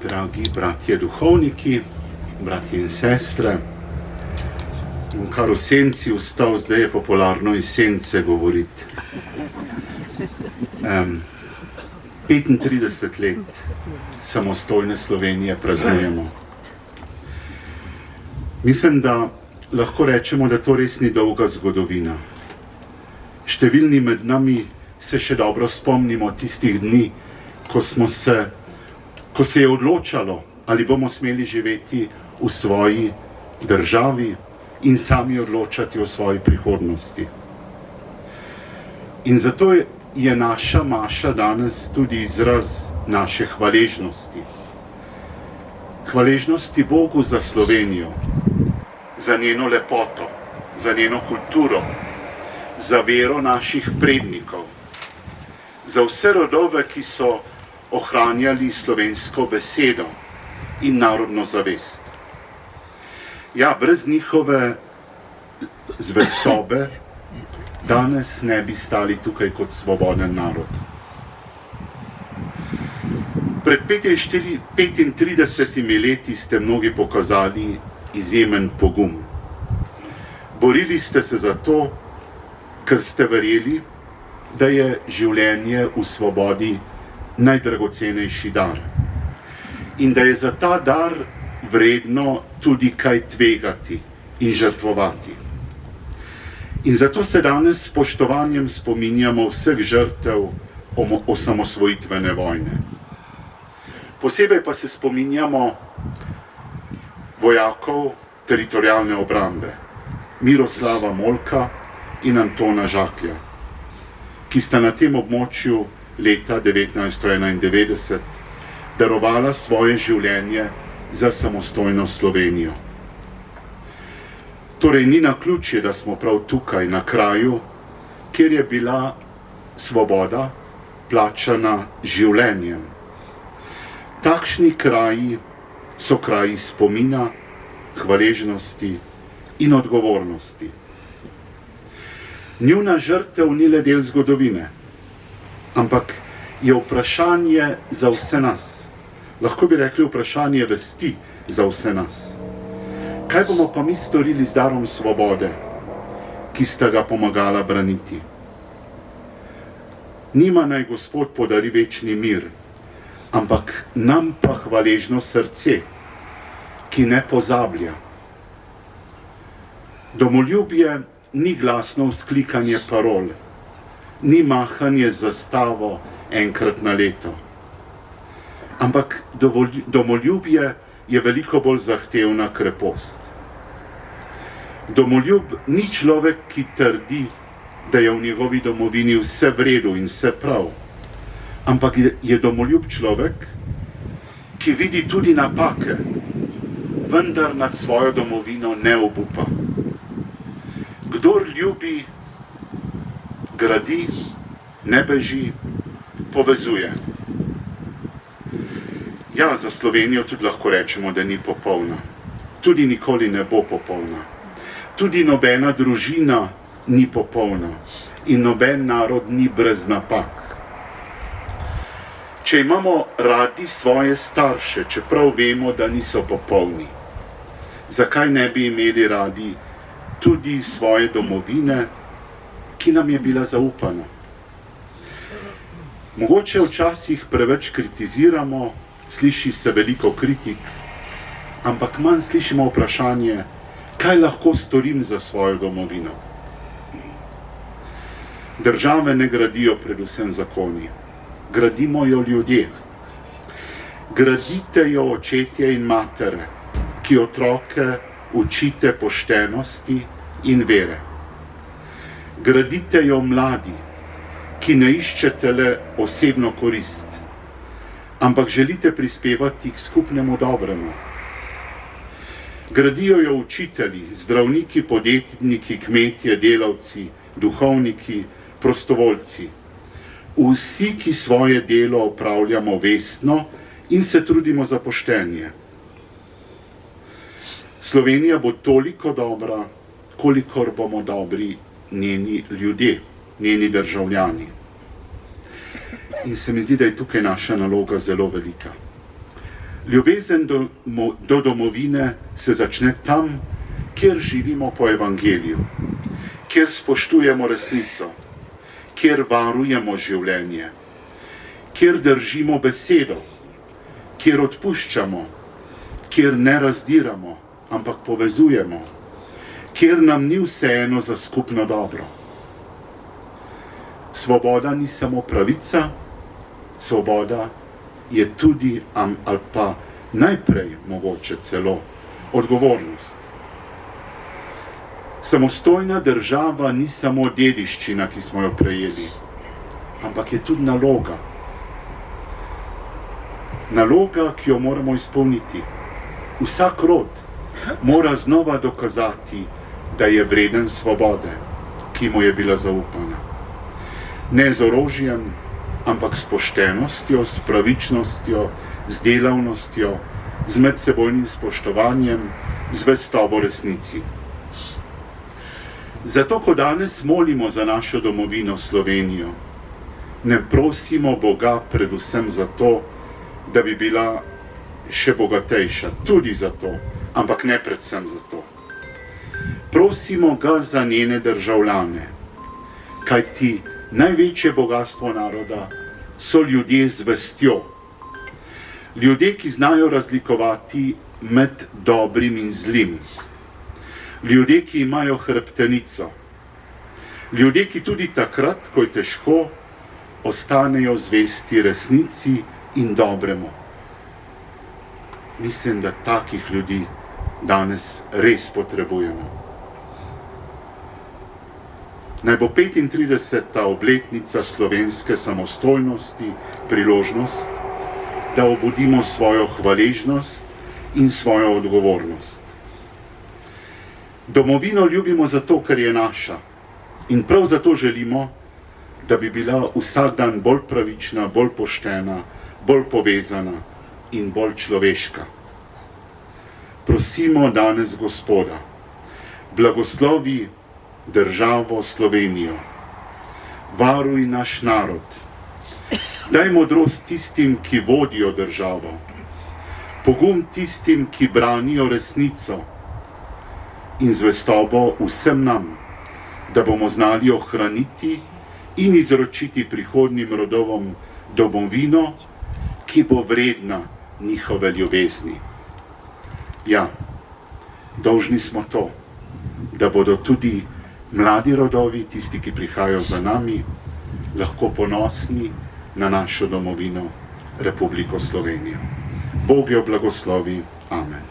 Dragi bratje duhovniki, bratje in sestre, bom kar v senci vstal, zdaj je popularno iz sence govoriti. 35 let samostojne Slovenije praznujemo. Mislim, da lahko rečemo, da to res ni dolga zgodovina. Številni med nami se še dobro spomnimo tistih dni, ko se je odločalo, ali bomo smeli živeti v svoji državi in sami odločati o svoji prihodnosti. In zato je naša maša danes tudi izraz naše hvaležnosti. Hvaležnosti Bogu za Slovenijo, za njeno lepoto, za njeno kulturo, za vero naših prednikov, za vse rodove, ki so ohranjali slovensko besedo in narodno zavest. Ja, brez njihove zvestobe danes ne bi stali tukaj kot svoboden narod. Pred 35 leti ste mnogi pokazali izjemen pogum. Borili ste se za to, ker ste verjeli, da je življenje v svobodi najdragocenejši dar in da je za ta dar vredno tudi kaj tvegati in žrtvovati. In zato se danes s spoštovanjem spominjamo vseh žrtev osamosvojitvene vojne. Posebej pa se spominjamo vojakov teritorialne obrambe, Miroslava Molka in Antona Žaklja, ki sta na tem območju leta 1991 darovala svoje življenje za samostojno Slovenijo. Torej ni naključje, da smo prav tukaj na kraju, kjer je bila svoboda plačana življenjem. Takšni kraji so kraji spomina, hvaležnosti in odgovornosti. Njuna žrtev ni le del zgodovine, ampak je vprašanje za vse nas. Lahko bi rekli vprašanje vesti za vse nas. Kaj bomo pa mi storili z darom svobode, ki sta ga pomagala braniti? Nima naj Gospod podari večni mir, ampak nam pa hvaležno srce, ki ne pozablja. Domoljubje ni glasno vzklikanje parol, ni mahanje z zastavo enkrat na leto. Ampak domoljubje je veliko bolj zahtevna krepost. Domoljub ni človek, ki trdi, da je v njegovi domovini vse v redu in vse prav, ampak je domoljub človek, ki vidi tudi napake, vendar nad svojo domovino ne obupa. Kdor ljubi, gradi, ne beži, povezuje. Ja, za Slovenijo tudi lahko rečemo, da ni popolna. Tudi nikoli ne bo popolna. Tudi nobena družina ni popolna in noben narod ni brez napak. Če imamo radi svoje starše, čeprav vemo, da niso popolni, zakaj ne bi imeli radi tudi svoje domovine, ki nam je bila zaupana? Mogoče včasih preveč kritiziramo, sliši se veliko kritik, ampak manj slišimo vprašanje, kaj lahko storim za svojo domovino. Države ne gradijo predvsem zakoni, gradimo jo ljudje. Gradite jo očetje in matere, ki otroke učite poštenosti in vere. Gradite jo mladi, ki ne iščete le osebno korist, ampak želite prispevati k skupnemu dobremu. Gradijo jo učitelji, zdravniki, podjetniki, kmetje, delavci, duhovniki, prostovoljci. Vsi, ki svoje delo opravljamo vestno in se trudimo za poštenje. Slovenija bo toliko dobra, kolikor bomo dobri njeni ljudje, njeni državljani. In se mi zdi, da je tukaj naša naloga zelo velika. Ljubezen do domovine se začne tam, kjer živimo po evangeliju, kjer spoštujemo resnico, kjer varujemo življenje, kjer držimo besedo, kjer odpuščamo, kjer ne razdiramo, ampak povezujemo, kjer nam ni vseeno za skupno dobro. Svoboda ni samo pravica, svoboda je tudi, ali pa najprej mogoče celo, odgovornost. Samostojna država ni samo dediščina, ki smo jo prejeli, ampak je tudi naloga. Naloga, ki jo moramo izpolniti. Vsak rod mora znova dokazati, da je vreden svobode, ki mu je bila zaupana. Ne z orožjem, ampak s poštenostjo, s pravičnostjo, z delavnostjo, z medsebojnim spoštovanjem, z zvestobo resnici. Zato, ko danes molimo za našo domovino Slovenijo, ne prosimo Boga predvsem zato, da bi bila še bogatejša, tudi zato, ampak ne predvsem zato. Prosimo ga za njene državljane, kajti največje bogatstvo naroda so ljudje z vestjo. Ljudje, ki znajo razlikovati med dobrim in zlim. Ljudje, ki imajo hrbtenico. Ljudje, ki tudi takrat, ko je težko, ostanejo zvesti resnici in dobremu. Mislim, da takih ljudi danes res potrebujemo. Naj bo 35. obletnica slovenske samostojnosti priložnost, da obudimo svojo hvaležnost in svojo odgovornost. Domovino ljubimo zato, ker je naša, in prav zato želimo, da bi bila vsak dan bolj pravična, bolj poštena, bolj povezana in bolj človeška. Prosimo danes Gospoda, blagoslovi državo Slovenijo, varuj naš narod, daj modrost tistim, ki vodijo državo, pogum tistim, ki branijo resnico in zvestobo vsem nam, da bomo znali ohraniti in izročiti prihodnjim rodovom domovino, ki bo vredna njihove ljubezni. Ja, dolžni smo to, da bodo tudi mladi rodovi, tisti, ki prihajajo za nami, lahko ponosni na našo domovino, Republiko Slovenijo. Bog jo blagoslovi. Amen.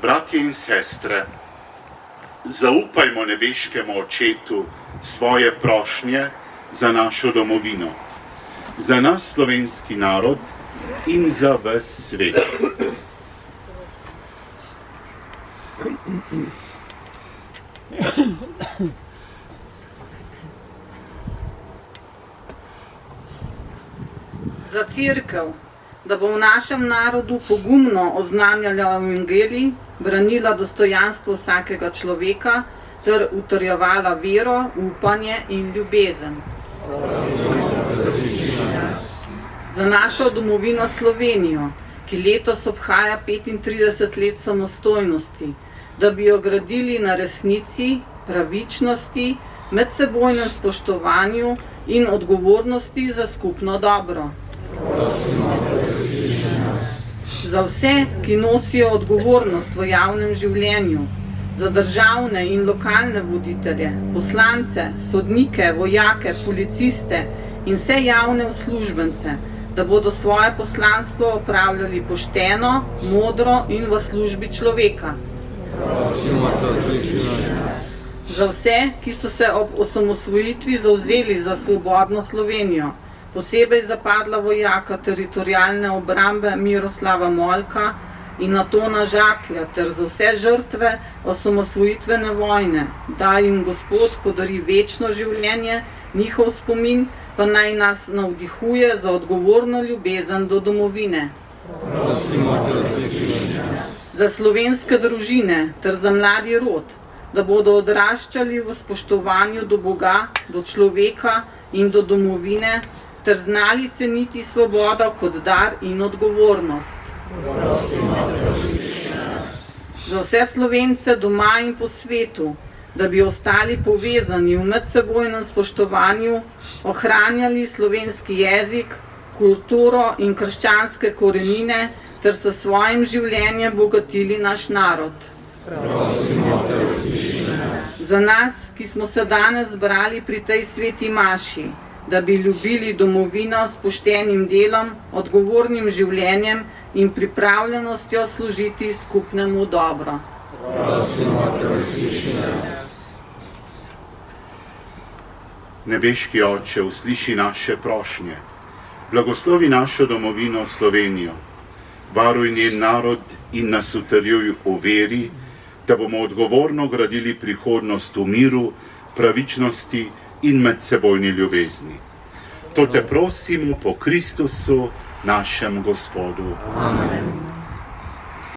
Bratje in sestre, zaupajmo nebeškemu Očetu svoje prošnje za našo domovino, za nas slovenski narod in za ves svet. Za Cerkev, da bo v našem narodu pogumno oznanjala evangelij, branila dostojanstvo vsakega človeka ter utrjevala vero, upanje in ljubezen. Za našo domovino Slovenijo, ki letos obhaja 35 let samostojnosti, da bi jo gradili na resnici, pravičnosti, medsebojnem spoštovanju in odgovornosti za skupno dobro. Za vse, ki nosijo odgovornost v javnem življenju, za državne in lokalne voditelje, poslance, sodnike, vojake, policiste in vse javne uslužbence, da bodo svoje poslanstvo opravljali pošteno, modro in v službi človeka. Za vse, ki so se ob osamosvojitvi zavzeli za svobodno Slovenijo, posebej za padla vojaka teritorialne obrambe Miroslava Molka in Antona Žaklja ter za vse žrtve osamosvojitvene vojne, da jim Gospod podari večno življenje Njihov spomin pa naj nas navdihuje za odgovorno ljubezen do domovine. Za slovenske družine ter za mladi rod, da bodo odraščali v spoštovanju do Boga, do človeka in do domovine, ter znali ceniti svobodo kot dar in odgovornost. Za vse Slovence doma in po svetu, da bi ostali povezani v medsebojnem spoštovanju, ohranjali slovenski jezik, kulturo in krščanske korenine ter s svojim življenjem bogatili naš narod. Za nas, ki smo se danes zbrali pri tej sveti maši, da bi ljubili domovino s poštenim delom, odgovornim življenjem in pripravljenostjo služiti skupnemu dobro. Nebeški Oče, usliši naše prošnje. Blagoslovi našo domovino Slovenijo. Varuj njen narod in nas utrjuj v veri, da bomo odgovorno gradili prihodnost v miru, pravičnosti in medsebojni ljubezni. To te prosimo po Kristusu, našem Gospodu. Amen.